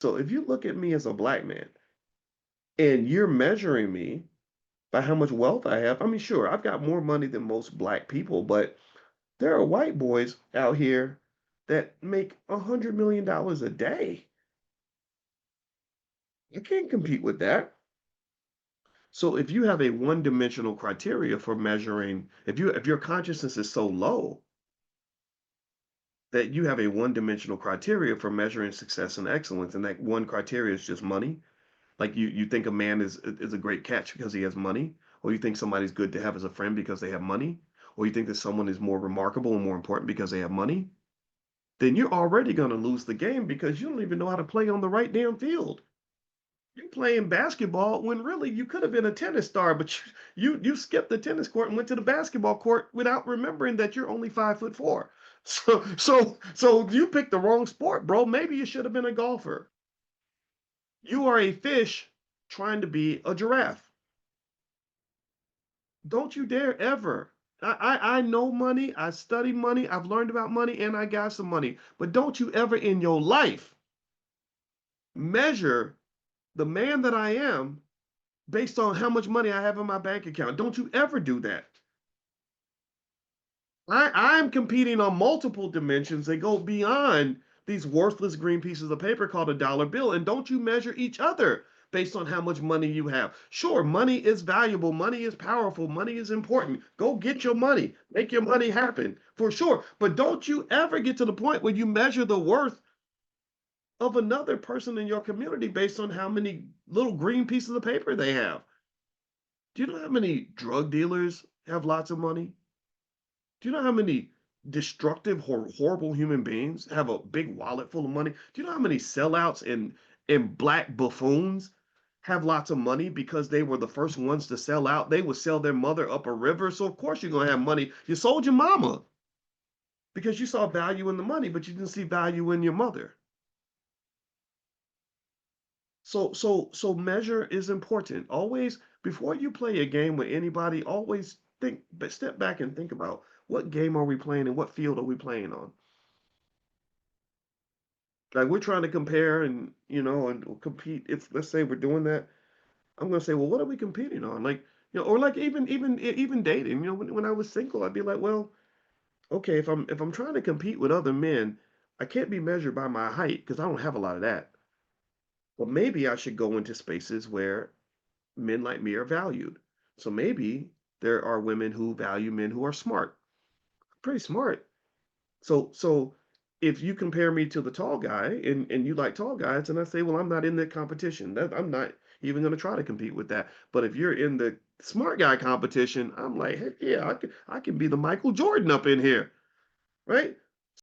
So if you look at me as a black man and you're measuring me by how much wealth I have, I mean, sure, I've got more money than most black people, but there are white boys out here that make $100 million a day. You can't compete with that. So if you have a one-dimensional criteria for measuring, if your consciousness is so low that you have a one-dimensional criteria for measuring success and excellence, and that one criteria is just money, like you think a man is a great catch because he has money, or you think somebody's good to have as a friend because they have money, or you think that someone is more remarkable and more important because they have money, then you're already going to lose the game because you don't even know how to play on the right damn field. You're playing basketball when really you could have been a tennis star, but you skipped the tennis court and went to the basketball court without remembering that you're only 5'4". So you picked the wrong sport, bro. Maybe you should have been a golfer. You are a fish trying to be a giraffe. Don't you dare ever. I know money. I study money. I've learned about money, and I got some money. But don't you ever in your life measure the man that I am based on how much money I have in my bank account. Don't you ever do that. I'm competing on multiple dimensions that go beyond these worthless green pieces of paper called a dollar bill. And don't you measure each other based on how much money you have. Sure, money is valuable, money is powerful, money is important. Go get your money, make your money happen for sure. But don't you ever get to the point where you measure the worth of another person in your community based on how many little green pieces of paper they have. Do you know how many drug dealers have lots of money? Do you know how many destructive, horrible human beings have a big wallet full of money? Do you know how many sellouts and black buffoons have lots of money because they were the first ones to sell out? They would sell their mother up a river. So of course you're gonna have money. You sold your mama because you saw value in the money, but you didn't see value in your mother. So measure is important. Always before you play a game with anybody, always think, but step back and think about what game are we playing and what field are we playing on. Like we're trying to compare and and compete. If let's say we're doing that, I'm gonna say, well, what are we competing on? Like or like even dating. When I was single, I'd be like, well, okay, if I'm trying to compete with other men, I can't be measured by my height because I don't have a lot of that. But maybe I should go into spaces where men like me are valued. So maybe there are women who value men who are smart, pretty smart. So if you compare me to the tall guy and you like tall guys, and I say, well, I'm not in that competition. I'm not even going to try to compete with that. But if you're in the smart guy competition, I'm like, heck yeah, I can be the Michael Jordan up in here, right?